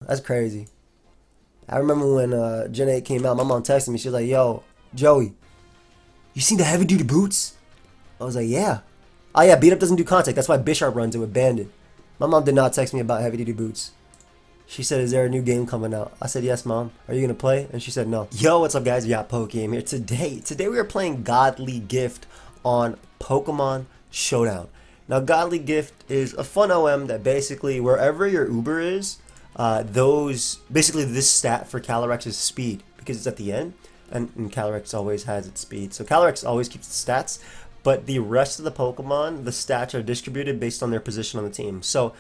That's crazy. I remember when Gen 8 came out, my mom texted me. She was like, "Yo, Joey, you seen the heavy duty boots?" I was like, "Yeah." Oh yeah, beat up doesn't do contact. That's why Bisharp runs it with Bandit. My mom did not text me about heavy duty boots. She said, "Is there a new game coming out?" I said, "Yes, mom. Are you gonna play?" And she said, "No." Yo, what's up, guys? We got Pokeaim here today. Today we are playing Godly Gift on Pokemon Showdown. Now, Godly Gift is a fun OM that basically wherever your Uber is, those basically this stat for Calyrex's speed because it's at the end, and Calyrex always has its speed. So Calyrex always keeps its stats, but the rest of the Pokemon, the stats are distributed based on their position on the team. So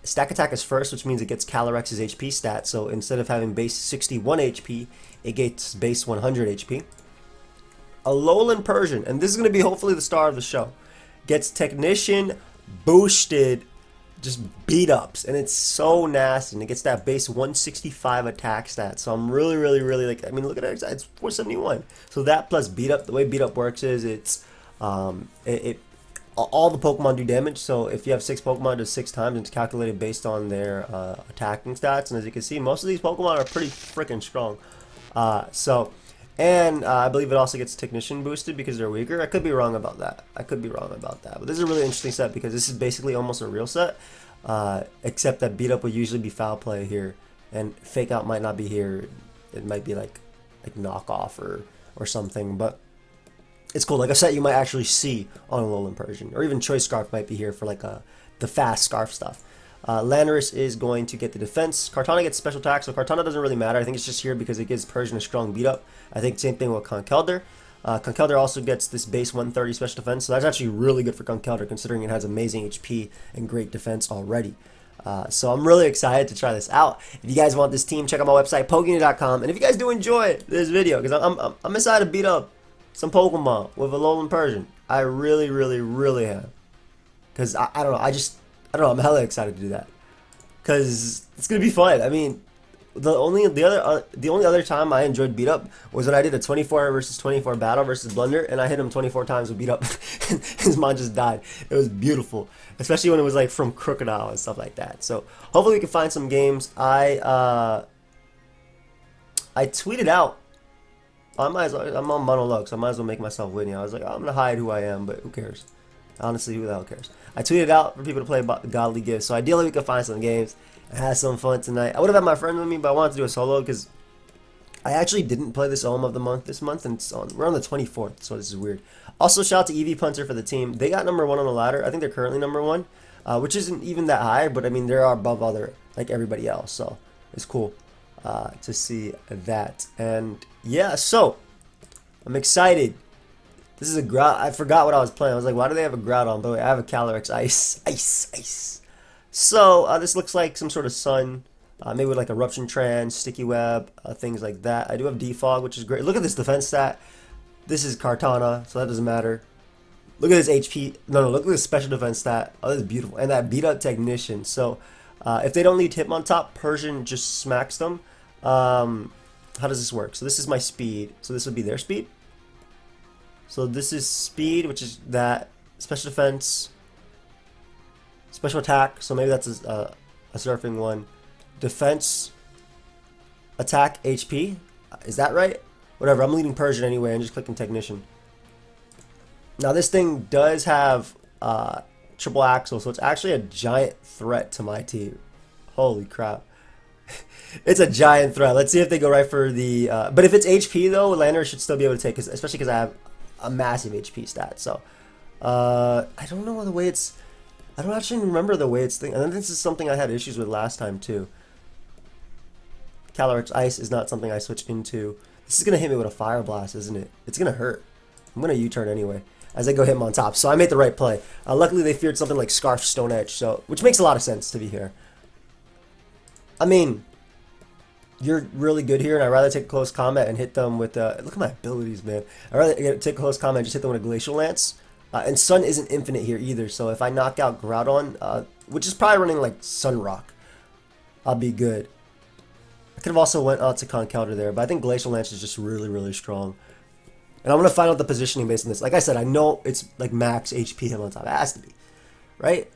stack attack is first, which means it gets Calyrex's HP stat. So instead of having base 61 HP, it gets base 100 HP. Alolan Persian, and this is going to be hopefully the star of the show, gets Technician boosted, just beat ups, and it's so nasty. And it gets that base 165 attack stat. So I'm really like. I mean, look at it. It's 471. So that plus beat up. The way beat up works is it's it all the Pokemon do damage. So if you have 6 Pokemon, it does 6 times. And it's calculated based on their attacking stats. And as you can see, most of these Pokemon are pretty freaking strong. And I believe it also gets Technician boosted because they're weaker. I could be wrong about that. But this is a really interesting set because this is basically almost a real set. Except that beat up would usually be foul play here. And fake out might not be here. It might be like knockoff or something. But it's cool. Like a set you might actually see on Alolan Persian. Or even Choice Scarf might be here for like the fast Scarf stuff. Landorus is going to get the defense. Kartana gets special attack, so Kartana doesn't really matter. I think it's just here because it gives Persian a strong beat up. I think same thing with Conkeldurr. Conkeldurr also gets this base 130 special defense, so that's actually really good for Conkeldurr considering it has amazing HP and great defense already. So I'm really excited to try this out. If you guys want this team, check out my website, pokeaimMD.com. And if you guys do enjoy this video, because I'm excited to beat up some Pokemon with Alolan Persian. I really am. Because I don't know, I don't know, I'm hella excited to do that. Because it's going to be fun. I mean, the only other time I enjoyed beat up was when I did a 24 versus 24 battle versus Blunder, and I hit him 24 times with beat up. His mod just died. It was beautiful, especially when it was like from Crocodile and stuff like that. So hopefully we can find some games. I tweeted out. I'm on monologue, so I might as well make myself Whitney. I was like, I'm gonna hide who I am, but who cares? Honestly, who the hell cares? I tweeted out for people to play Godly Gifts, so ideally we could find some games and have some fun tonight. I would have had my friend with me, but I wanted to do a solo because I actually didn't play this OM of the month this month, and we're on the 24th, so this is weird. Also, shout out to EV Punter for the team. They got #1 on the ladder. I think they're currently #1, which isn't even that high, but I mean, they are above like everybody else, so it's cool to see that. And yeah, so I'm excited. This is a Groudon. I forgot what I was playing. I was like, why do they have a Groudon? But wait, I have a Calyrex Ice. So this looks like some sort of sun. Maybe with like Eruption Trance, Sticky Web, things like that. I do have Defog, which is great. Look at this defense stat. This is Kartana, so that doesn't matter. Look at this HP. No, look at this special defense stat. Oh, this is beautiful. And that beat up Technician. So if they don't lead Hitmontop, Persian just smacks them. How does this work? So this is my speed. So this would be their speed. So this is speed, which is that special defense, special attack. So maybe that's a surfing one. Defense, attack, HP. Is that right? Whatever. I'm leading Persian anyway. I'm just clicking Technician. Now this thing does have triple axle, so it's actually a giant threat to my team. Holy crap. It's a giant threat. Let's see if they go right for the... but if it's HP, though, Lander should still be able to take, especially because I have a massive HP stat. So, I don't know the way it's... I don't actually remember the way it's... And then this is something I had issues with last time, too. Calyrex Ice is not something I switch into. This is going to hit me with a Fire Blast, isn't it? It's going to hurt. I'm going to U-turn anyway as I go hit him on top. So I made the right play. Luckily, they feared something like Scarf Stone Edge, so which makes a lot of sense, to be fair. I mean... You're really good here, and I'd rather take close combat and hit them with... look at my abilities, man. I'd rather take close combat and just hit them with a Glacial Lance. And Sun isn't infinite here either, so if I knock out Groudon, which is probably running like Sun Rock, I'll be good. I could have also went out to Conkeldurr there, but I think Glacial Lance is just really strong. And I'm going to find out the positioning based on this. Like I said, I know it's like max HP him on top. It has to be, right?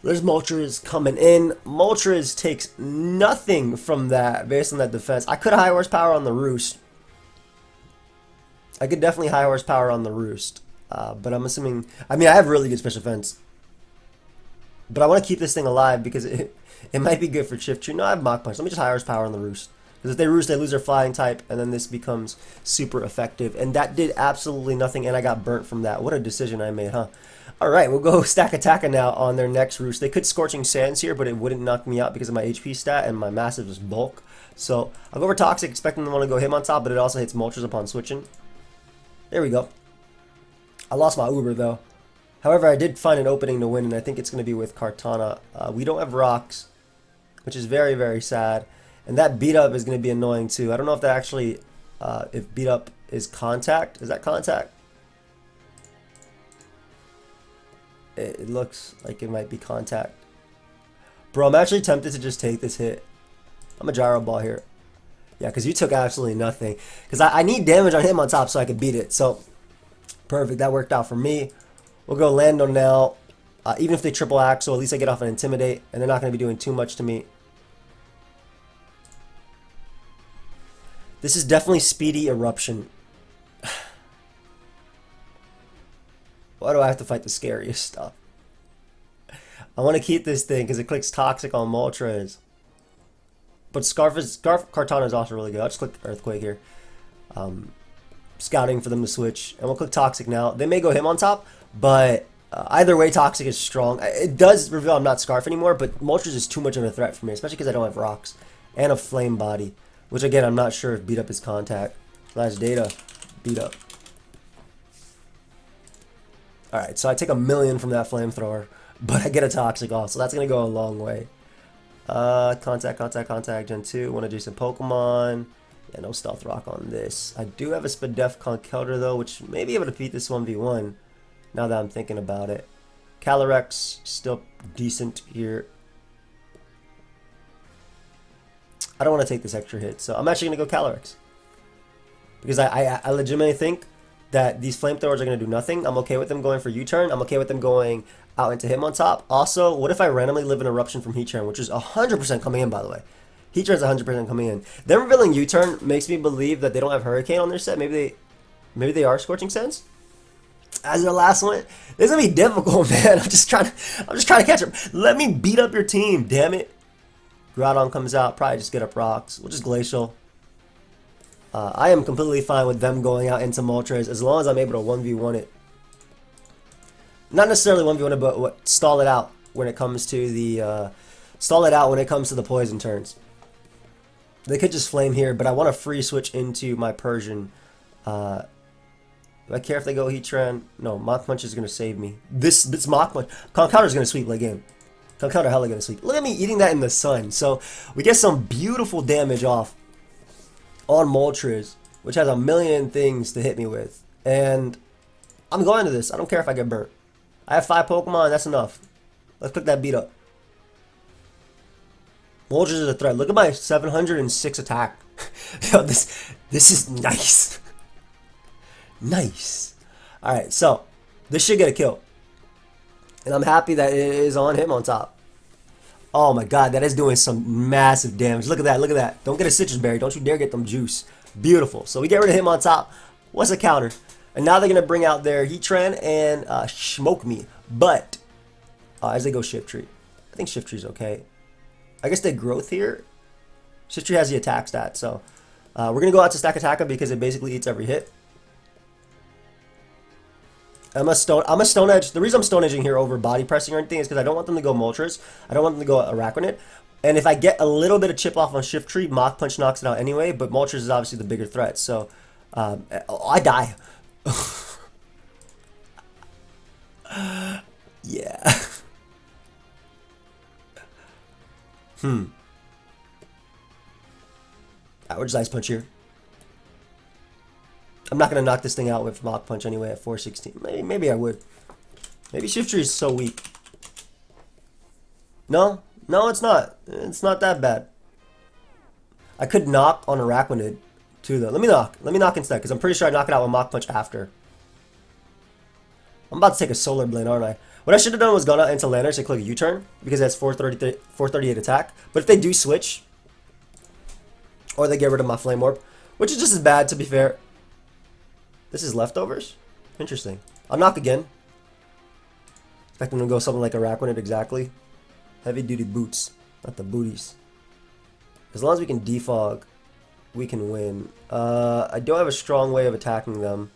There's Moltres coming in. Moltres takes nothing from that based on that defense. I could high horsepower on the Roost. I could definitely high horsepower on the Roost. But I'm assuming... I mean, I have really good special defense. But I want to keep this thing alive because it might be good for Shift Tree. No, I have Mach Punch. Let me just high horsepower on the Roost. Because if they Roost, they lose their flying type, and then this becomes super effective. And that did absolutely nothing, and I got burnt from that. What a decision I made, huh? Alright, we'll go Stack Attacka now on their next Roost. They could Scorching Sands here, but it wouldn't knock me out because of my HP stat and my massive is bulk. So, I'll go for Toxic, expecting them to want to go him on top, but it also hits Moltres upon switching. There we go. I lost my Uber, though. However, I did find an opening to win, and I think it's going to be with Kartana. We don't have rocks, which is very, very sad. And that beat up is going to be annoying, too. I don't know if that actually, if beat up is contact. Is that contact? It looks like it might be contact. Bro, I'm actually tempted to just take this hit. I'm a gyro ball here. Yeah, because you took absolutely nothing. Because I need damage on him on top so I can beat it. So, perfect. That worked out for me. We'll go Lando now. Even if they triple axle, at least I get off an Intimidate. And they're not going to be doing too much to me. This is definitely Speedy Eruption. Why do I have to fight the scariest stuff? I want to keep this thing because it clicks Toxic on Moltres. But Scarf Kartana is also really good. I'll just click Earthquake here. Scouting for them to switch. And we'll click Toxic now. They may go him on top, but either way, Toxic is strong. It does reveal I'm not Scarf anymore, but Moltres is too much of a threat for me, especially because I don't have rocks. And a Flame Body. Which, again, I'm not sure if beat up is contact. Last data, beat up. Alright, so I take 1,000,000 from that flamethrower, but I get a Toxic off, so that's going to go a long way. Contact, Gen 2. Want to do some Pokemon. Yeah, no Stealth Rock on this. I do have a Spadef Conkeldurr, though, which may be able to beat this 1v1, now that I'm thinking about it. Calyrex, still decent here. I don't want to take this extra hit, so I'm actually going to go Calyrex. Because I legitimately think that these flamethrowers are going to do nothing. I'm okay with them going for U-turn. I'm okay with them going out into him on top. Also, what if I randomly live an Eruption from Heat-turn, which is 100% coming in, by the way. Heat-turn's 100% coming in. Them revealing U-turn makes me believe that they don't have Hurricane on their set. Maybe they are Scorching Sands. As their last one, this is gonna be difficult, man. I'm just trying to catch up. Let me beat up your team, damn it. Groudon comes out, probably just get up rocks. We'll just Glacial. I am completely fine with them going out into Moltres as long as I'm able to 1v1 it. Not necessarily 1v1 it, but stall it out when it comes to the poison turns. They could just flame here, but I want to free switch into my Persian. Do I care if they go Heatran? No, Mach Punch is going to save me. This Mach Punch. Conkeldurr is going to sweep late game. Conkeldurr hella going to sweep. Look at me eating that in the sun. So we get some beautiful damage off on Moltres, which has 1,000,000 things to hit me with. And I'm going to this. I don't care if I get burnt. I have 5 Pokemon. That's enough. Let's click that beat up. Moltres is a threat. Look at my 706 attack. Yo, this is nice. Nice. Alright, so this should get a kill. And I'm happy that it is on him on top. Oh my god, that is doing some massive damage. Look at that, look at that. Don't get a Citrus Berry. Don't you dare get them juice. Beautiful. So we get rid of him on top. What's a counter? And now they're going to bring out their Heatran and smoke me. But, as they go Shift Tree. I think Shift Tree's okay. I guess they Growth here. Shift Tree has the attack stat, so we're going to go out to Stack Attacka because it basically eats every hit. I'm a Stone Edge. The reason I'm Stone Edging here over body pressing or anything is because I don't want them to go Moltres. I don't want them to go Araquanid. And if I get a little bit of chip off on Shift Tree, Mach Punch knocks it out anyway. But Moltres is obviously the bigger threat. So I die. Yeah. We're just Ice Punch here. I'm not going to knock this thing out with Mach Punch anyway at 416. Maybe I would. Maybe Shift Tree is so weak. No, it's not. It's not that bad. I could knock on Araquanid too, though. Let me knock instead, because I'm pretty sure I knock it out with Mach Punch after. I'm about to take a Solar Blade, aren't I? What I should have done was gone out into Landers and click U-turn because that's 438 attack. But if they do switch, or they get rid of my Flame Orb, which is just as bad to be fair. This is leftovers? Interesting. I'll knock again. Expect them to go something like a Araquanid exactly. Heavy duty boots, not the booties. As long as we can defog, we can win. I don't have a strong way of attacking them.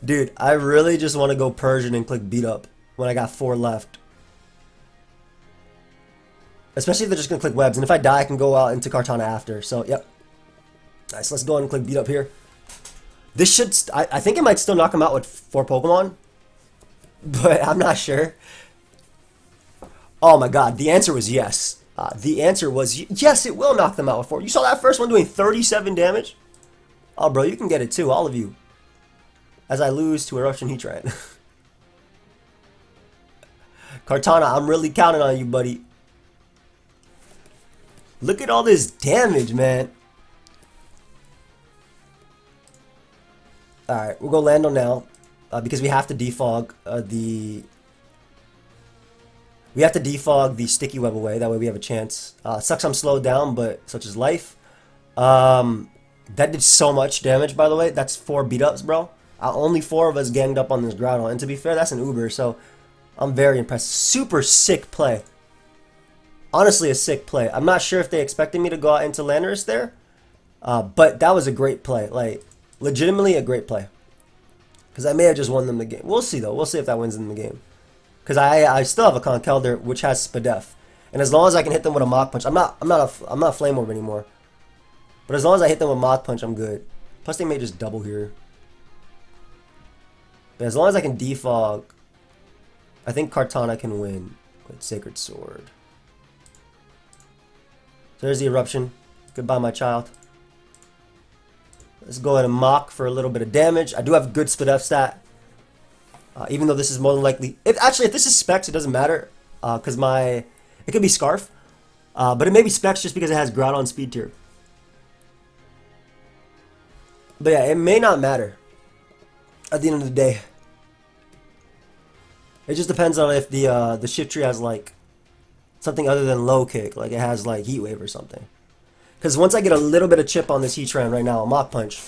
Dude, I really just want to go Persian and click beat up when I got 4 left. Especially if they're just going to click webs. And if I die, I can go out into Kartana after. So, yep. Nice, let's go ahead and click beat up here. This should... I think it might still knock him out with 4 Pokemon. But I'm not sure. Oh my god, the answer was yes. The answer was yes, it will knock them out with 4. You saw that first one doing 37 damage? Oh, bro, you can get it too, all of you. As I lose to Eruption Heatran. Kartana, I'm really counting on you, buddy. Look at all this damage, man. Alright, we'll go Lando now. Because we have to defog We have to defog the sticky web away. That way we have a chance. Sucks I'm slowed down, but such is life. That did so much damage, by the way. That's 4 beat-ups, bro. Only 4 of us ganged up on this Groudon. And to be fair, that's an Uber, so I'm very impressed. Super sick play. Honestly, a sick play. I'm not sure if they expected me to go out into Landorus there. But that was a great play. Like, legitimately a great play. Because I may have just won them the game. We'll see, though. We'll see if that wins them the game. Because I still have a Conkeldurr, which has Spadef. And as long as I can hit them with a Mach Punch, I'm not Flame Orb anymore. But as long as I hit them with Mach Punch, I'm good. Plus, they may just double here. But as long as I can defog, I think Kartana can win with Sacred Sword. So there's the Eruption. Goodbye, my child. Let's go ahead and Mach for a little bit of damage. I do have a good Spadef stat. Even though this is more than likely... If this is Specs, it doesn't matter. Because it could be Scarf. But it may be Specs just because it has Groudon Speed Tier. But yeah, it may not matter. At the end of the day. It just depends on if the Shift Tree has like... something other than Low Kick. Like it has like Heat Wave or something. Because once I get a little bit of chip on this Heatran right now, a Mach Punch...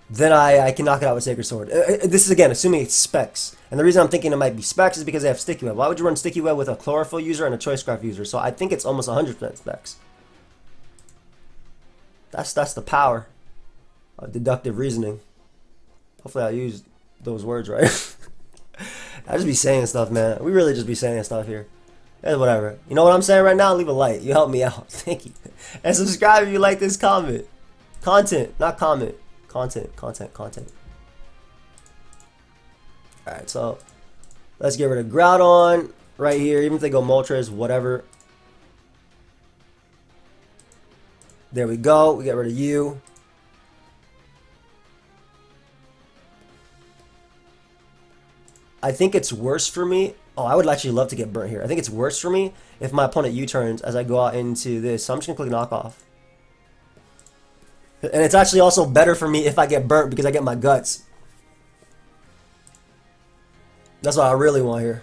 then I can knock it out with Sacred Sword. This is, again, assuming it's Specs. And the reason I'm thinking it might be Specs is because they have Sticky Web. Why would you run Sticky Web with a Chlorophyll user and a Choice Scarf user? So I think it's almost 100% Specs. That's the power of deductive reasoning. Hopefully I used those words right. I just be saying stuff, man. We really just be saying stuff here. Whatever. You know what I'm saying right now? Leave a like. You help me out. Thank you. And subscribe if you like this comment. Content, not comment. Content. Alright, so let's get rid of Groudon right here. Even if they go Moltres, whatever. There we go. We get rid of you. I think it's worse for me. Oh, I would actually love to get burnt here. I think it's worse for me if my opponent U-turns as I go out into this. So I'm just going to click knockoff. And it's actually also better for me if I get burnt because I get my guts. That's what I really want here.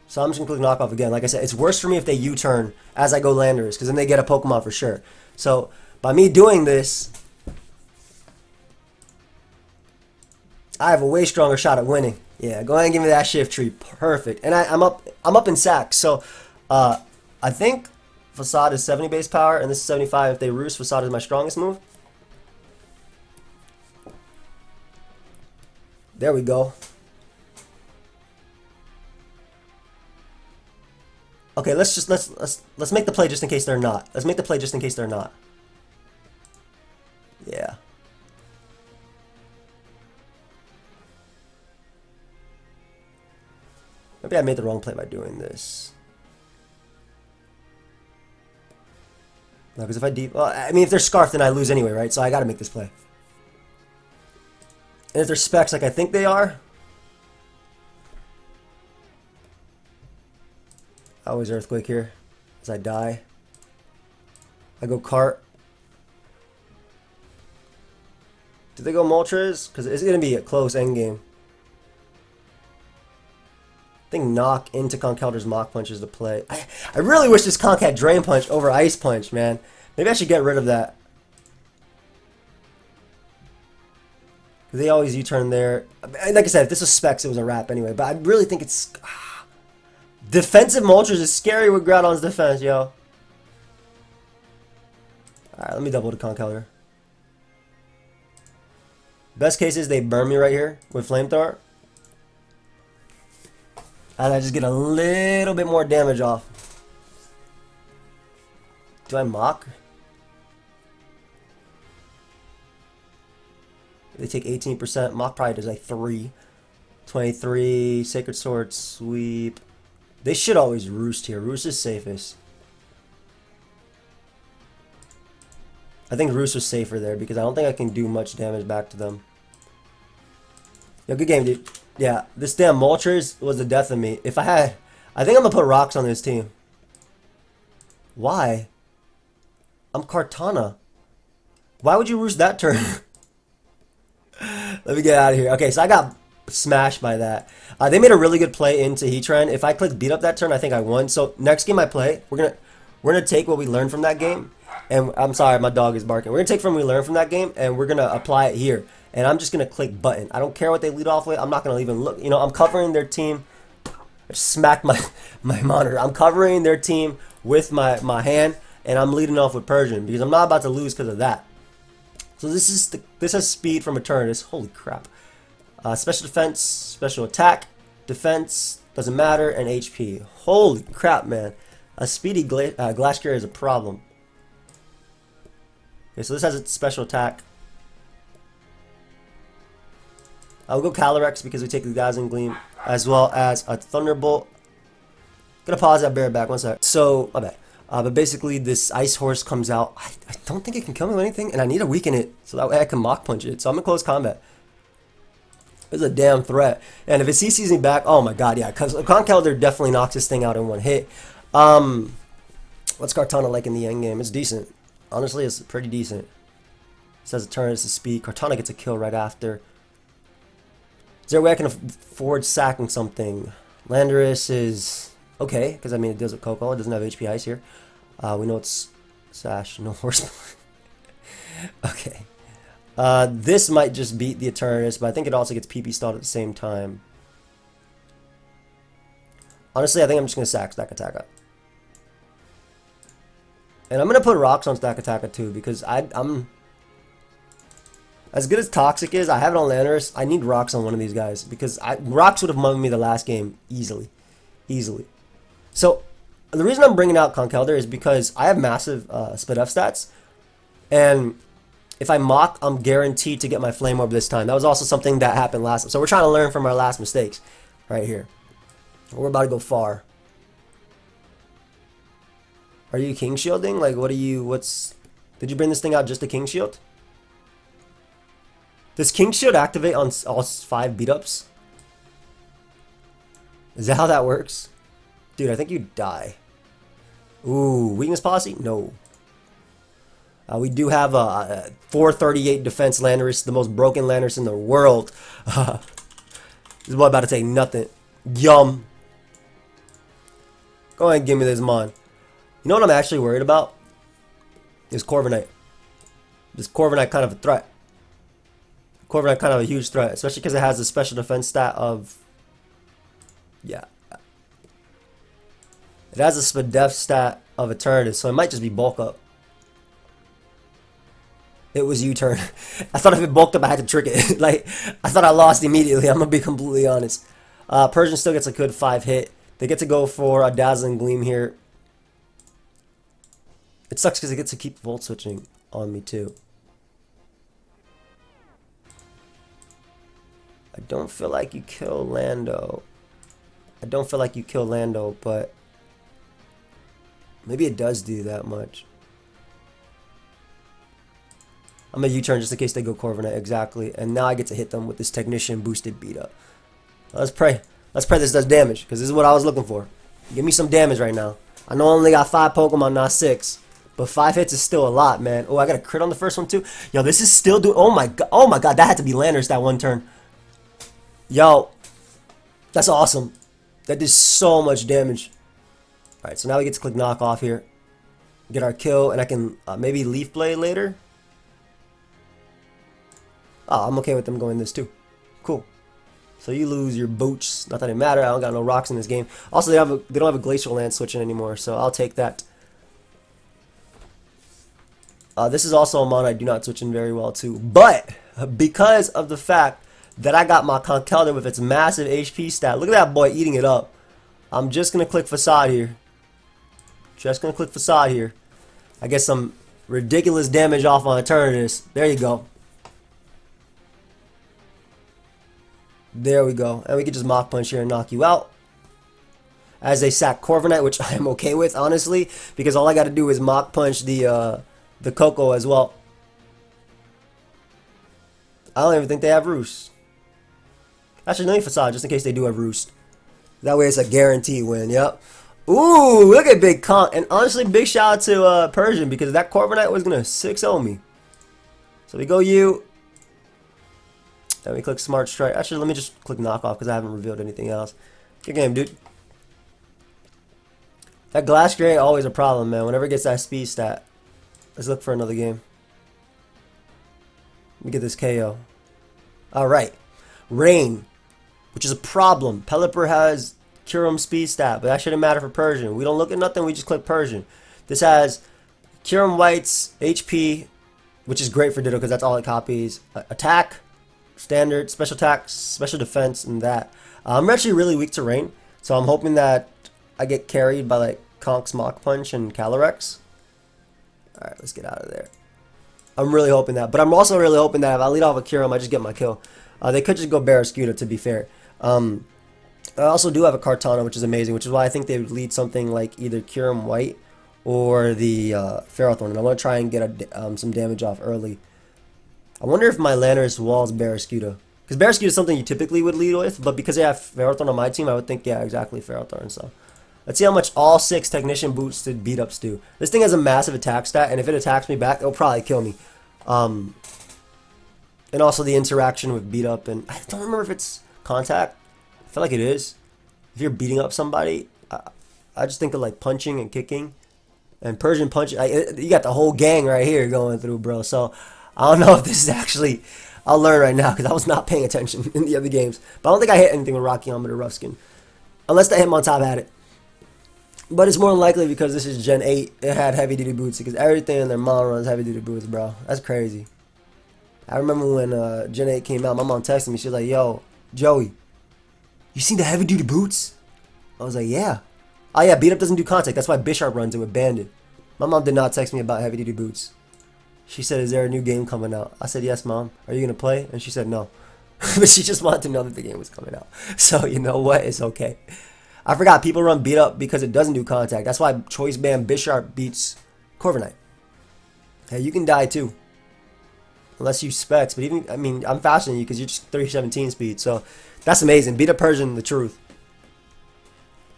So I'm just going to click knockoff again. Like I said, it's worse for me if they U-turn as I go Landorus because then they get a Pokemon for sure. So by me doing this, I have a way stronger shot at winning. Yeah, go ahead and give me that Shift Tree. Perfect. And I'm up in sacks. So I think Facade is 70 base power, and this is 75. If they roost, Facade is my strongest move. There we go. Okay, let's make the play just in case they're not. Let's make the play just in case they're not. Yeah. Maybe I made the wrong play by doing this. No, because if I if they're Scarf, then I lose anyway, right? So I gotta make this play. And if they're Specs, like I think they are, I always Earthquake here as I die. I go Cart. Do they go Moltres? Because it's going to be a close endgame. I think knock into Conkeldurr's Mach Punch is the play. I really wish this Conk had Drain Punch over Ice Punch, man. Maybe I should get rid of that. They always U-turn there. Like I said, if this was Specs, it was a wrap anyway. But I really think it's... defensive Moltres is scary with Groudon's defense, yo. Alright, let me double to Conkeldurr. Best case is they burn me right here with Flamethrower. And I just get a little bit more damage off. Do I mock? They take 18%. Mock probably does like 3. 23. Sacred Sword, Sweep. They should always Roost here. Roost is safest. I think Roost was safer there because I don't think I can do much damage back to them. Yo, good game, dude. Yeah, this damn Moltres was the death of me. If I had... I think I'm going to put rocks on this team. Why? I'm Kartana. Why would you Roost that turn? Let me get out of here. Okay, so I got smashed by that. They made a really good play into Heatran. If I clicked beat up that turn, I think I won. So next game I play, we're gonna take what we learned from that game. And I'm sorry, my dog is barking. We're gonna take from what we learned from that game, and we're gonna apply it here. And I'm just gonna click button. I don't care what they lead off with. I'm not gonna even look. You know, I'm covering their team. I just smacked my monitor. I'm covering their team with my hand, and I'm leading off with Persian because I'm not about to lose because of that. So this has speed from Eternatus. Holy crap! Special defense, special attack, defense doesn't matter, and HP. Holy crap, man! A speedy Glass Carrier is a problem. Okay, so this has its special attack. I'll go Calyrex because we take the Dazzling Gleam as well as a Thunderbolt. Gonna pause that bear back 1 sec. So my bad. But basically, this Ice Horse comes out. I don't think it can kill me with anything, and I need to weaken it so that way I can Mach Punch it. So I'm in close combat. It's a damn threat. And if it CCs me back, oh my god, yeah. Because Conkeldurr definitely knocks this thing out in one hit. What's Kartana like in the end game? It's decent. Honestly, it's pretty decent. It says Eternatus to speed. Kartana gets a kill right after. Is there a way I can afford sacking something? Landorus is okay, because I mean it deals with Coco. It doesn't have HP Ice here. We know it's Sash, no Horse. Okay. This might just beat the Eternatus, but I think it also gets PP stalled at the same time. Honestly, I think I'm just going to sack Stack Attacker. And I'm going to put rocks on Stack Attacker too, because I'm... As good as Toxic is, I have it on Landorus. I need rocks on one of these guys, because rocks would have won me the last game easily. Easily. So, the reason I'm bringing out Conkeldurr is because I have massive split F stats, and if I mock, I'm guaranteed to get my Flame Orb this time. That was also something that happened last time. So we're trying to learn from our last mistakes right here. We're about to go far. Are you King Shielding? Like, what are you, did you bring this thing out just to King Shield? Does King Shield activate on all 5 beat-ups? Is that how that works? Dude, I think you die. Ooh, weakness policy? No. We do have a 438 defense Landorus, the most broken Landorus in the world. This is about to take nothing. Yum. Go ahead and give me this Mon. You know what I'm actually worried about? Is Corviknight. This Corviknight kind of a threat. Corviknight kind of a huge threat, especially because it has a special defense stat of... Yeah. It has a SPDEF stat of Eternatus, so it might just be bulk up. It was U-turn. I thought if it bulked up, I had to trick it. Like, I thought I lost immediately. I'm going to be completely honest. Persian still gets a good 5 hit. They get to go for a Dazzling Gleam here. It sucks because it gets to keep Volt Switching on me too. I don't feel like you kill Lando. I don't feel like you kill Lando, but maybe it does do that much. I'm going to U-turn just in case they go Corviknight, exactly. And now I get to hit them with this Technician boosted beat up. Let's pray. Let's pray this does damage, because this is what I was looking for. Give me some damage right now. I know I only got 5 Pokemon, not 6. But 5 hits is still a lot, man. Oh, I got a crit on the first one too. Yo, this is still doing. Oh my god. Oh my god. That had to be Landers that one turn. Yo, that's awesome. That did so much damage. All right, so now we get to click knock off here, get our kill, and I can maybe Leaf Blade later. Oh, I'm okay with them going this too. Cool. So you lose your boots. Not that it matters. I don't got no rocks in this game. Also, they don't have a Glacial Land switching anymore, so I'll take that. This is also a mon I do not switch in very well too, but because of the fact that I got my Conkeldurr with its massive HP stat, look at that boy eating it up. I'm just gonna click Facade here. I get some ridiculous damage off on Eternatus. There you go. There we go. And we can just Mach Punch here and knock you out. As they sack Corviknight, which I am okay with, honestly, because all I got to do is Mach Punch the Coco as well. I don't even think they have Roost. Actually, let me Facade just in case they do have Roost. That way it's a guaranteed win. Yep. Ooh, look at Big Conk. And honestly, big shout out to Persian because that Corviknight was going to 6-0 me. So we go you. Then we click Smart Strike. Actually, let me just click Knock Off because I haven't revealed anything else. Good game, dude. That Glass Gray always a problem, man. Whenever it gets that speed stat. Let's look for another game. Let me get this KO. Alright. Rain, which is a problem. Pelipper has Kyurem speed stat, but that shouldn't matter for Persian. We don't look at nothing, we just click Persian. This has Kyurem White's HP, which is great for Ditto because that's all it copies. Attack, standard, special attack, special defense, and that. I'm actually really weak to Rain, so I'm hoping that I get carried by like Conk's Mach Punch and Calyrex. Alright, let's get out of there. I'm really hoping that, but I'm also really hoping that if I lead off a Kyurem, I just get my kill. They could just go Barraskewda, to be fair. I also do have a Kartana, which is amazing, which is why I think they would lead something like either Kyurem White or the Ferrothorn, and I want to try and get some damage off early. I wonder if my Landers walls Barraskewda, because Barraskewda is something you typically would lead with, but because I have Ferrothorn on my team, I would think, yeah, exactly, Ferrothorn. So let's see how much all 6 Technician boosted beat-ups do. This thing has a massive attack stat, and if it attacks me back, it'll probably kill me. And also the interaction with beat up, and I don't remember if it's contact. I feel like it is. If you're beating up somebody, I just think of like punching and kicking. And Persian punch, you got the whole gang right here going through, bro. So I don't know if this is actually, I'll learn right now because I was not paying attention in the other games. But I don't think I hit anything with Rocky Helmet or Rough Skin. Unless that Hitmontop had it. But it's more than likely because this is Gen 8. It had heavy duty boots because everything in their mom runs heavy duty boots, bro. That's crazy. I remember when Gen 8 came out, my mom texted me. She was like, yo, Joey, you seen the heavy duty boots? I was like, yeah. Oh yeah, beat up doesn't do contact. That's why Bisharp runs it with Bandit. My mom did not text me about heavy duty boots. She said, is there a new game coming out? I said, yes, mom. Are you going to play? And she said, no. But she just wanted to know that the game was coming out. So, you know what? It's okay. I forgot people run beat up because it doesn't do contact. That's why Choice Band Bisharp beats Corviknight. Hey, you can die too. Unless you specs. But even, I mean, I'm faster than you because you're just 317 speed. So, that's amazing. Beat up Persian, the truth.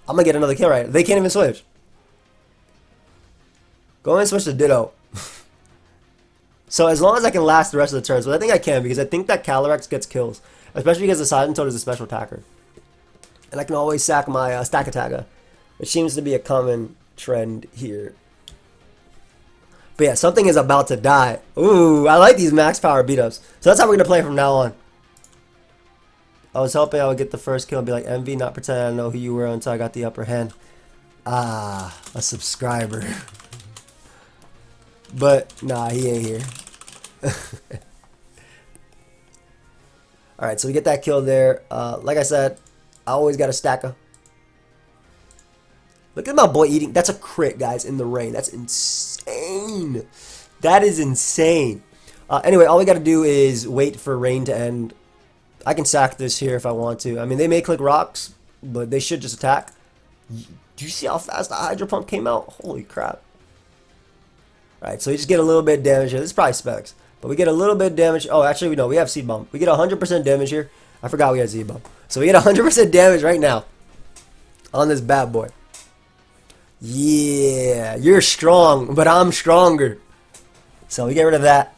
I'm going to get another kill right. They can't even switch. Go ahead and switch to Ditto. So as long as I can last the rest of the turns, but I think I can because I think that Calyrex gets kills. Especially because the Silent Toad is a special attacker. And I can always sack my stack attacker. Which seems to be a common trend here. But yeah, something is about to die. Ooh, I like these max power beat-ups. So that's how we're going to play from now on. I was hoping I would get the first kill and be like, MV, not pretend I know who you were until I got the upper hand. Ah, a subscriber. But, nah, he ain't here. Alright, so we get that kill there. Like I said, I always got a stacker. Look at my boy eating. That's a crit, guys, in the rain. That's insane. That is insane. Anyway, all we got to do is wait for rain to end. I can sack this here if I want to. I mean, they may click rocks, but they should just attack. Do you see how fast the Hydro Pump came out? Holy crap. Alright, so we just get a little bit of damage here. This is probably specs. But we get a little bit of damage. Oh, actually, we know. We have Seed Bomb. We get 100% damage here. I forgot we had Seed Bomb. So we get 100% damage right now on this bad boy. Yeah, you're strong, but I'm stronger. So we get rid of that.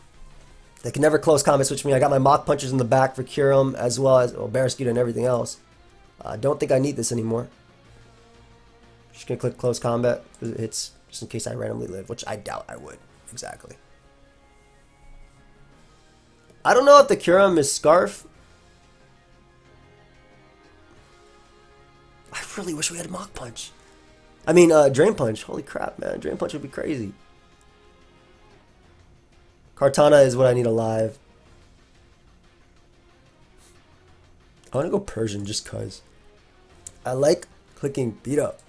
They can never close combat switch me. I got my Mach Punches in the back for Kyurem, as well as Barraskewda and everything else. I don't think I need this anymore. Just gonna click close combat. It's just in case I randomly live, which I doubt I would. Exactly. I don't know if the Kyurem is Scarf. I really wish we had Mach Punch. I mean, Drain Punch. Holy crap, man. Drain Punch would be crazy. Kartana is what I need alive. I want to go Persian just cuz. I like clicking Beat Up.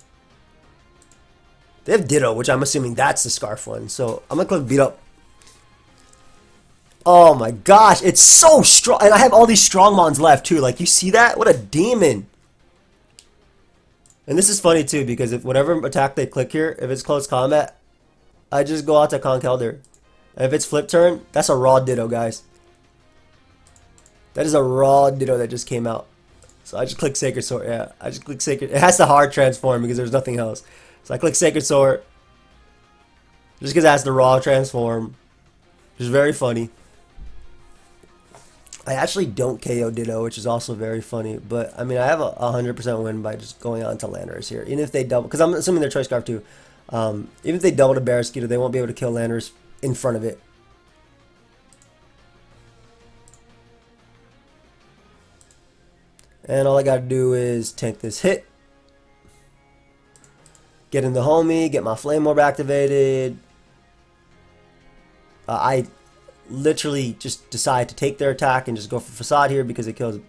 They have Ditto, which I'm assuming that's the Scarf one. So I'm going to click Beat Up. Oh my gosh, it's so strong. And I have all these strong mons left too. Like, you see that? What a demon. And this is funny too, because if whatever attack they click here, if it's close combat, I just go out to Conkeldurr. And if it's flip turn, that's a raw Ditto, guys. That is a raw Ditto that just came out. So I just click Sacred Sword. Yeah, I just click Sacred. It has to hard transform because there's nothing else. So I click Sacred Sword. Just because it has the raw transform. Which is very funny. I actually don't KO Ditto, which is also very funny. But, I mean, I have a 100% win by just going on to Landorus here. Even if they double, because I'm assuming they're Choice Scarf too. Even if they double to Barraskewda, they won't be able to kill Landorus in front of it. And all I gotta do is tank this hit. Get in the homie, get my Flame Orb activated. I literally just decide to take their attack and just go for Facade here because it kills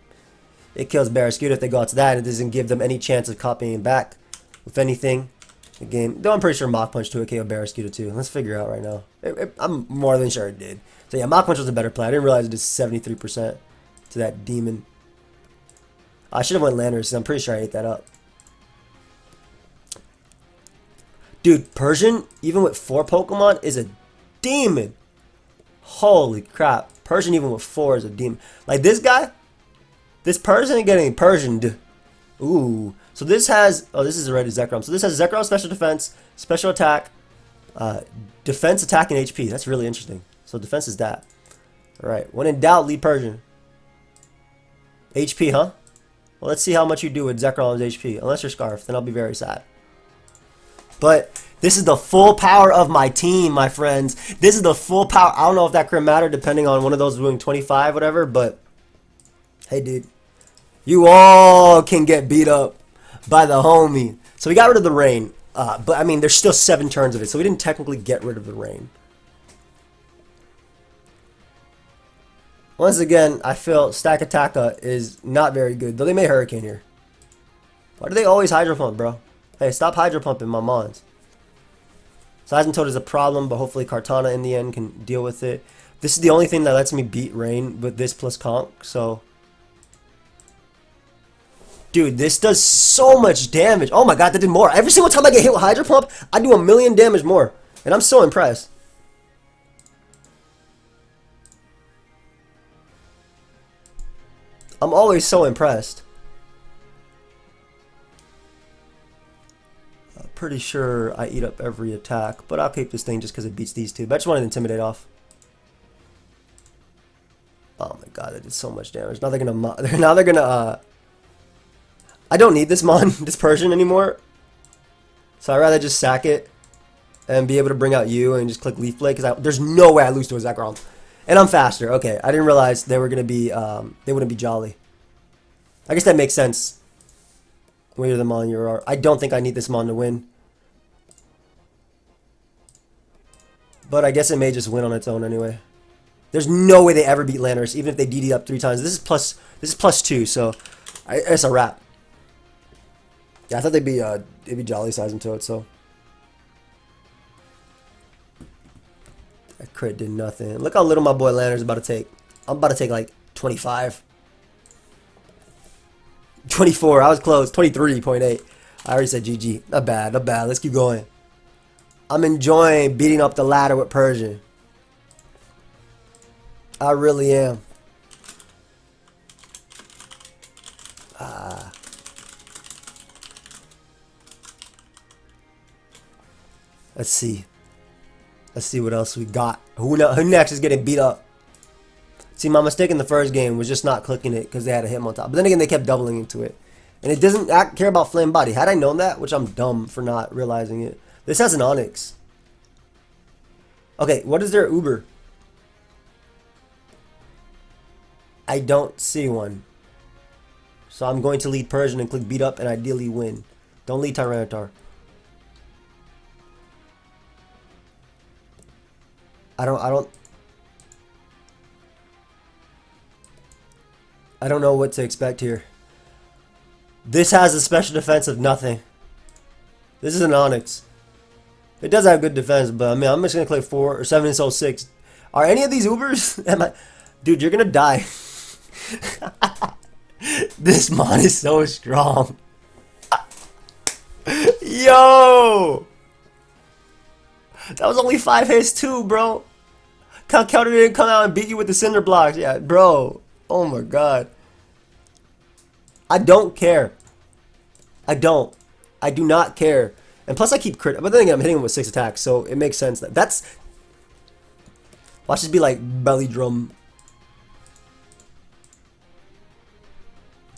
Barraskewda if they go out to that, and it doesn't give them any chance of copying back with anything. The game, though I'm pretty sure Mach Punch 2 KO Barraskewda too. Let's figure out right now. I'm more than sure it did. So yeah, Mach Punch was a better play. I didn't realize it did 73% to that demon. I should have went Landorus. I'm pretty sure I ate that up. Dude, Persian, even with 4 Pokemon, is a demon. Holy crap. Persian even with 4 is a demon. Like this guy, this Persian getting Persianed. Ooh. So this has, oh, this is already Zekrom. So this has Zekrom special defense, special attack, defense, attack, and HP. That's really interesting. So defense is that. Alright, when in doubt, lead Persian. HP, huh? Well, let's see how much you do with Zekrom's HP. Unless you're Scarf, then I'll be very sad. But this is the full power of my team, my friends. This is the full power. I don't know if that could matter depending on one of those doing 25, whatever, but hey, dude. You all can get beat up by the homie. So we got rid of the rain. But, I mean, there's still 7 turns of it, so we didn't technically get rid of the rain. Once again, I feel Stack Attacka is not very good, though they made Hurricane here. Why do they always Hydro Pump, bro? Hey, stop Hydro Pumping my mons. Seismitoad is a problem, but hopefully Kartana in the end can deal with it. This is the only thing that lets me beat Rain with this plus Conk, so... Dude, this does so much damage. Oh my god, that did more. Every single time I get hit with Hydro Pump, I do 1,000,000 damage more. And I'm so impressed. I'm always so impressed. I'm pretty sure I eat up every attack, but I'll keep this thing just because it beats these two. But I just wanted to Intimidate off. Oh my god, that did so much damage. Now they're gonna I don't need this mon, this Persian anymore. So I'd rather just sack it and be able to bring out you and just click Leaf Blade, because there's no way I lose to a Zekrom. And I'm faster. Okay, I didn't realize they were gonna be they wouldn't be jolly. I guess that makes sense. When you're the mon you are. I don't think I need this mon to win. But I guess it may just win on its own anyway. There's no way they ever beat Landorus, even if they DD up 3 times. This is plus 2, so it's a wrap. Yeah, I thought they'd be jolly sizing to it, so. That crit did nothing. Look how little my boy Landorus is about to take. I'm about to take like 25. 24, I was close. 23.8. I already said GG. Not bad, not bad. Let's keep going. I'm enjoying beating up the ladder with Persian. I really am. Let's see. Let's see what else we got. Who next is getting beat up? See, my mistake in the first game was just not clicking it because they had a him on top. But then again, they kept doubling into it. And it doesn't care about Flame Body. Had I known that, which I'm dumb for not realizing it. This has an Onyx. Okay, what is their Uber? I don't see one. So I'm going to lead Persian and click beat up and ideally win. Don't lead Tyranitar. I don't know what to expect here. This has a special defense of nothing. This is an Onyx. It does have good defense, but I mean, I'm just gonna click 4 or 7 and 6. Are any of these Ubers? Dude, you're gonna die. This mon is so strong. Yo! That was only 5 hits too, bro. Conkeldurr didn't come out and beat you with the cinder blocks. Yeah, bro. Oh my god. I don't care. I do not care. And plus I keep crit. But then again, I'm hitting him with 6 attacks, so it makes sense. That's... Watch this be like belly drum.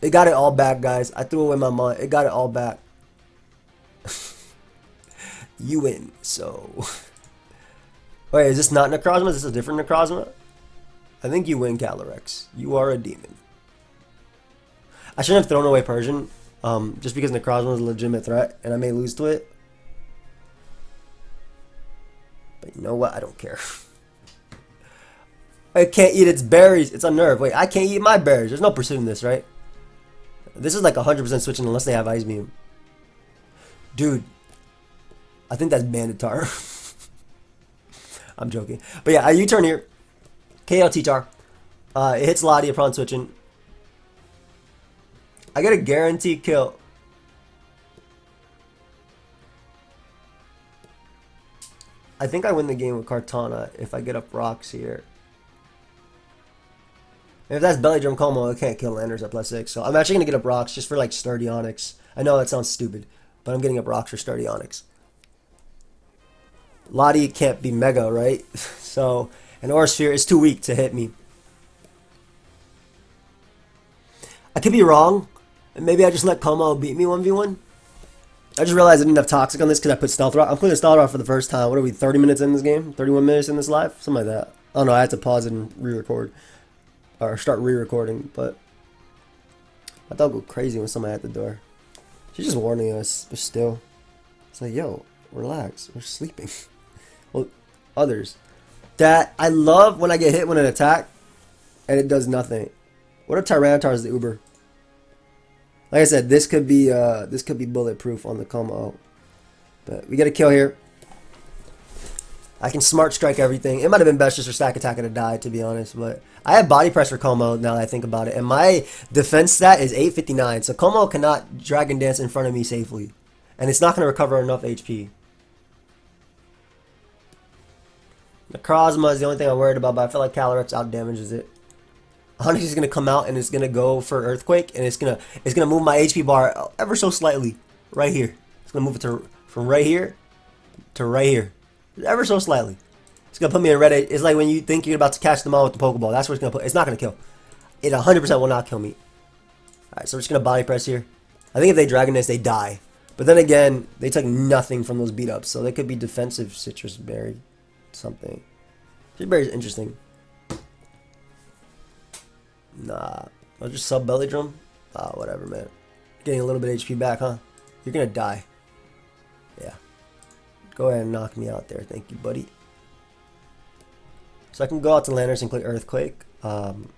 It got it all back, guys. I threw away my mind. It got it all back. You win, so... Wait, is this not Necrozma? Is this a different Necrozma? I think you win, Calyrex. You are a demon. I shouldn't have thrown away Persian, just because Necrozma is a legitimate threat, and I may lose to it. But you know what? I don't care. I can't eat its berries. It's unnerved. Wait, I can't eat my berries. There's no pursuit in this, right? This is like 100% switching unless they have Ice Beam. Dude. I think that's Banditar. I'm joking. But yeah, I U-turn here. KO T-Tar. It hits Lottie upon switching. I get a guaranteed kill. I think I win the game with Kartana if I get up rocks here. And if that's Belly Drum Como, I can't kill Landers at +6. So I'm actually going to get up rocks just for like Sturdy Onyx. I know that sounds stupid, but I'm getting up rocks for Sturdy Onyx. Lottie can't be Mega, right? So an Aura Sphere is too weak to hit me. I could be wrong. Maybe I just let Como beat me 1v1. I just realized I didn't have Toxic on this because I put Stealth Rock. I'm putting Stealth Rock for the first time. What are we, 30 minutes in this game? 31 minutes in this live? Something like that. Oh no, I had to pause it and re-record. Or start re-recording, but I thought I'd go crazy when somebody at the door. She's just warning us, but still. It's like, yo, relax. We're sleeping. Well, others. That, I love when I get hit with an attack and it does nothing. What if Tyranitar is the Uber? Like I said, this could be bulletproof on the Como. But we get a kill here. I can smart strike everything. It might have been best just for stack attack and a die, to be honest. But I have body press for Como now that I think about it. And my defense stat is 859. So Como cannot Dragon Dance in front of me safely. And it's not going to recover enough HP. Necrozma is the only thing I'm worried about. But I feel like Calyrex out-damages it. Onyx is going to come out and it's going to go for Earthquake. And it's going to move my HP bar ever so slightly. Right here. It's going to move it from right here to right here. Ever so slightly. It's going to put me in red. It's like when you think you're about to catch them all with the Pokeball. That's what it's going to put. It's not going to kill. It 100% will not kill me. Alright, so we're just going to body press here. I think if they Dragon Dance, they die. But then again, they took nothing from those beat-ups. So they could be defensive Citrus Berry. Something. Citrus Berry is interesting. Nah. I'll just sub Belly Drum. Ah, whatever, man. Getting a little bit of HP back, huh? You're going to die. Yeah. Go ahead and knock me out there. Thank you, buddy. So I can go out to Landers and click Earthquake. And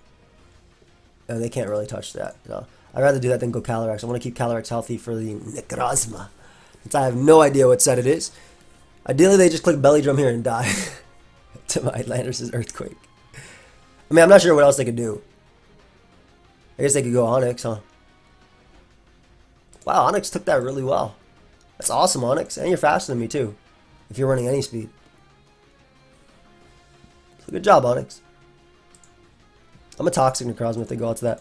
they can't really touch that. So I'd rather do that than go Calyrex. I want to keep Calyrex healthy for the Necrozma. Since I have no idea what set it is. Ideally, they just click Belly Drum here and die. To my Landers' Earthquake. I mean, I'm not sure what else they could do. I guess they could go Onyx, huh? Wow, Onyx took that really well. That's awesome, Onyx. And you're faster than me, too. If you're running any speed. So good job, Onyx. I'm a Toxic Necrozma if they go out to that.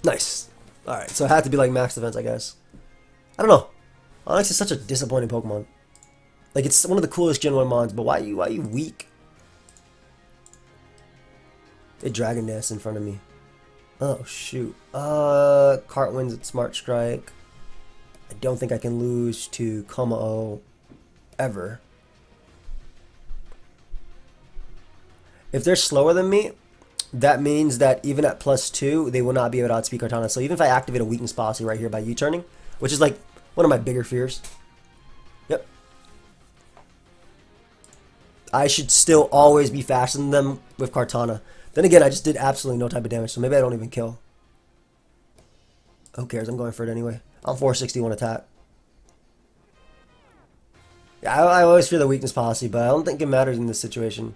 Nice. Alright, so it had to be like max defense, I guess. I don't know. Onyx is such a disappointing Pokemon. Like, it's one of the coolest Gen 1 mons, but why are you weak? They Dragon Dance in front of me. Oh, shoot. Cart wins at Smart Strike. I don't think I can lose to Como ever. If they're slower than me, that means that even at +2, they will not be able to outspeed Kartana. So even if I activate a weakness policy right here by U-turning, which is like one of my bigger fears. Yep. I should still always be faster than them with Kartana. Then again, I just did absolutely no type of damage, so maybe I don't even kill. Who cares? I'm going for it anyway. I'm 461 attack. Yeah, I always fear the weakness policy, but I don't think it matters in this situation.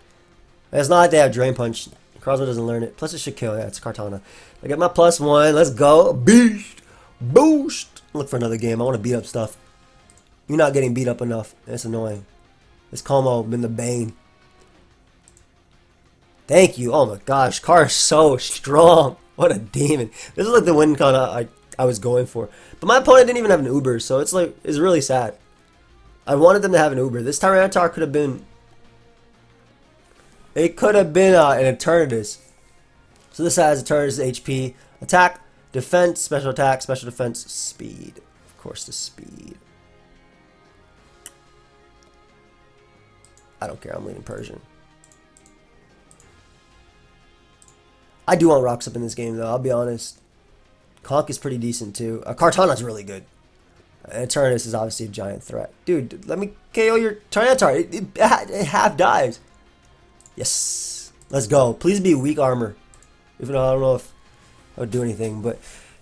It's not like they have Drain Punch. Crosmo doesn't learn it. Plus it should kill. Yeah, it's Kartana. I get my +1. Let's go. Beast. Boost. Look for another game. I want to beat up stuff. You're not getting beat up enough. It's annoying. This Como been the bane. Thank you. Oh my gosh. Car is so strong. What a demon. This is like the win con I was going for. But my opponent didn't even have an Uber, so it's like, it's really sad. I wanted them to have an Uber. This Tyranitar could have been... It could have been an Eternatus. So this has Eternatus HP, attack, defense, special attack, special defense, speed. Of course, the speed. I don't care. I'm leading Persian. I do want rocks up in this game, though. I'll be honest. Conk is pretty decent, too. Kartana's really good. And Eternatus is obviously a giant threat. Dude, let me KO your Tyranitar. It half dies. Yes. Let's go. Please be weak armor. Even though I don't know if I would do anything. But,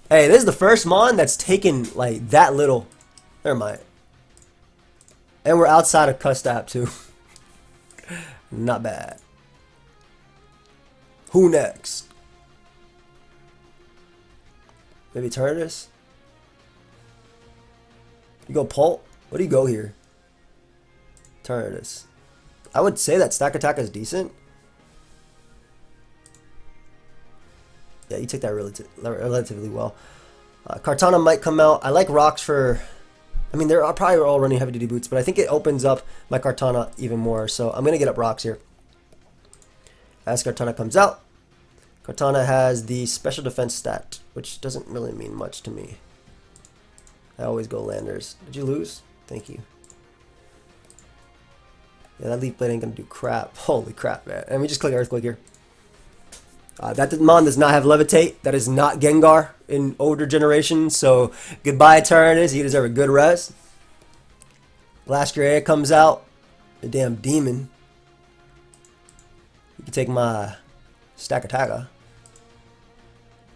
hey, this is the first mon that's taken, like, that little. Never mind. And we're outside of Custap, too. Not bad. Who next? Maybe Eternatus? You go Pult? What do you go here? Eternatus. I would say that stack attack is decent. Yeah, you take that relatively well. Kartana might come out. I like rocks for... I mean, they're probably all running heavy duty boots, but I think it opens up my Kartana even more. So I'm going to get up rocks here. As Kartana comes out, Kartana has the special defense stat, which doesn't really mean much to me. I always go landers. Did you lose? Thank you. Yeah, that Leaf Blade ain't gonna do crap. Holy crap, man. And we just click Earthquake here. That mon does not have Levitate. That is not Gengar in older generations. So, goodbye, Eternatus. You deserve a good rest. Last Area comes out. The damn demon. You can take my stack attacker.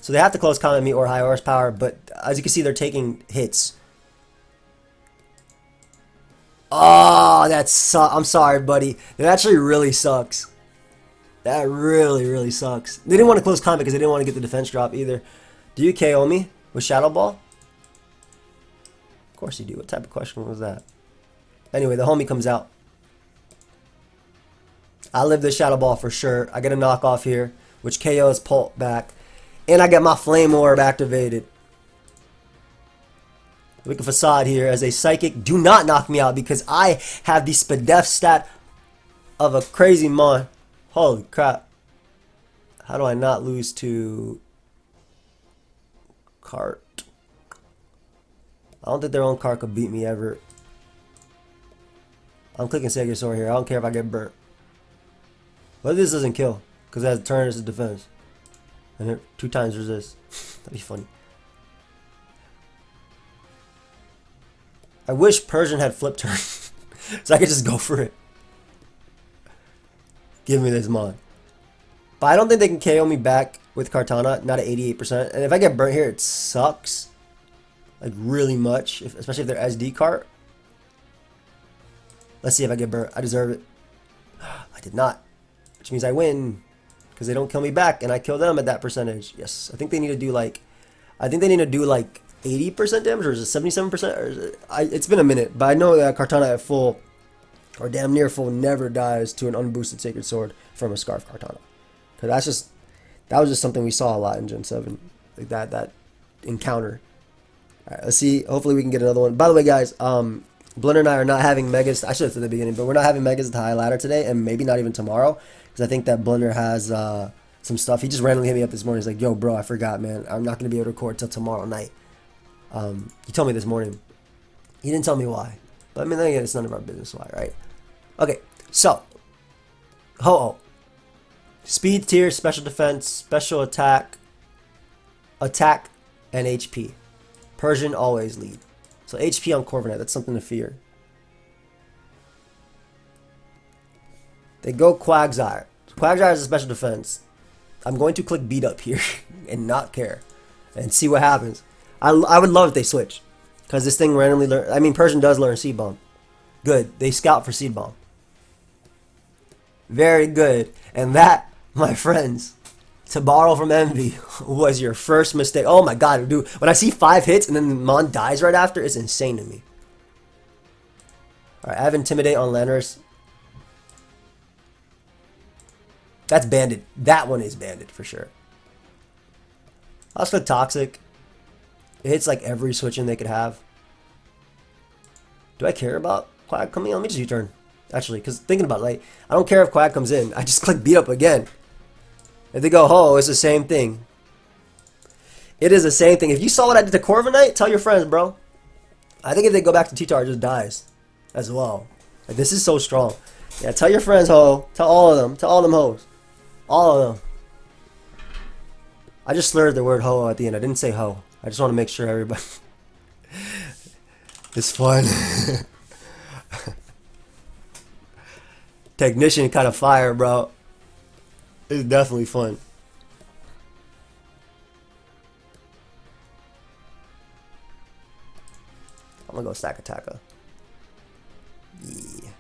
So they have to close combat me or high horsepower, but as you can see, they're taking hits. Oh, I'm sorry, buddy. That actually really sucks. That really sucks. They didn't want to close combat because they didn't want to get the defense drop either. Do you KO me with Shadow Ball? Of course you do. What type of question was that? Anyway, the homie comes out. I live the Shadow Ball for sure. I get a knockoff here, which KOs Pult back. And I get my Flame Orb activated. Wicked Facade here as a Psychic. Do not knock me out because I have the Spadef stat of a crazy mon. Holy crap. How do I not lose to Cart? I don't think their own cart could beat me ever. I'm clicking Stegosaur here. I don't care if I get burnt. But this doesn't kill because it has Eternatus' defense. And it 2 times resist. That'd be funny. I wish Persian had Flip Turn. So I could just go for it. Give me this mon. But I don't think they can KO me back with Kartana. Not at 88%. And if I get burnt here, it sucks. Like really much. Especially if they're SD cart. Let's see if I get burnt. I deserve it. I did not. Which means I win. Because they don't kill me back. And I kill them at that percentage. Yes. I think they need to do like... 80% damage, or is it 77%? Or is it, it's been a minute, but I know that Kartana at full, or damn near full, never dies to an unboosted Sacred Sword from a Scarf Kartana. Because that was just something we saw a lot in Gen 7, like that encounter. All right, let's see. Hopefully we can get another one. By the way, guys, Blender and I are not having Megas. I should have said at the beginning, but we're not having Megas to high ladder today, and maybe not even tomorrow, because I think that Blender has some stuff. He just randomly hit me up this morning. He's like, "Yo, bro, I forgot, man. I'm not gonna be able to record till tomorrow night." He told me this morning. He didn't tell me why, but I mean, then again, it's none of our business why, right? Okay, so Ho-Oh, speed tier, special defense, special attack, and HP. Persian always lead. So HP on Corviknight, that's something to fear. They go Quagsire. Quagsire is a special defense. I'm going to click beat up here and not care and see what happens. I would love if they switch, because this thing randomly learn. I mean, Persian does learn Seed Bomb. Good. They scout for Seed Bomb. Very good. And that, my friends, to borrow from Envy, was your first mistake. Oh my god, dude. When I see 5 hits and then Mon dies right after, it's insane to me. Alright, I have Intimidate on Landorus. That's banded. That one is banded for sure. I'll just click Toxic. It hits like every switch in they could have. Do I care about Quag coming in? Let me just U-turn. Actually, because thinking about it, like, I don't care if Quag comes in. I just click beat up again. If they go Ho, it's the same thing. It is the same thing. If you saw what I did to Corviknight, tell your friends, bro. I think if they go back to T-Tar, it just dies as well. Like, this is so strong. Yeah, tell your friends, Ho. Tell all of them. Tell all them Hoes. All of them. I just slurred the word Ho at the end. I didn't say Ho. I just want to make sure everybody... It's fun. Technician kind of fire, bro. It's definitely fun. I'm gonna go stack attacker. Yeah.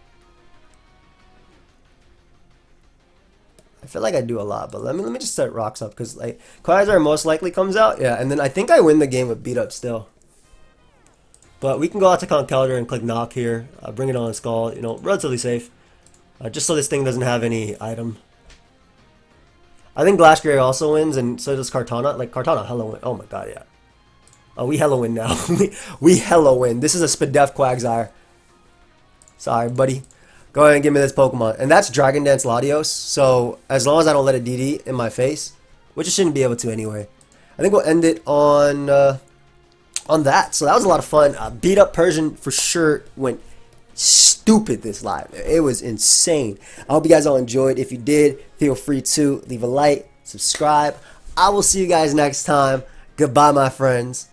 I feel like I do a lot, but let me just set rocks up, because like Quasar most likely comes out, yeah, and then I think I win the game with beat up still. But we can go out to Conkeldurr and click knock here, bring it on a skull, you know, relatively safe, just so this thing doesn't have any item. I think Glass Gray also wins, and so does Kartana. Like, Kartana hella win. Oh my god, yeah. Oh, we hella win now. we hella win. This is a Spadef Quagsire. Sorry, buddy. Go ahead and give me this Pokemon. And that's Dragon Dance Latios, so as long as I don't let it DD in my face, which it shouldn't be able to anyway, I think we'll end it on that. So that was a lot of fun. Beat up Persian for sure went stupid this live. It was insane. I hope you guys all enjoyed. If you did, feel free to leave a like, subscribe. I will see you guys next time. Goodbye, my friends.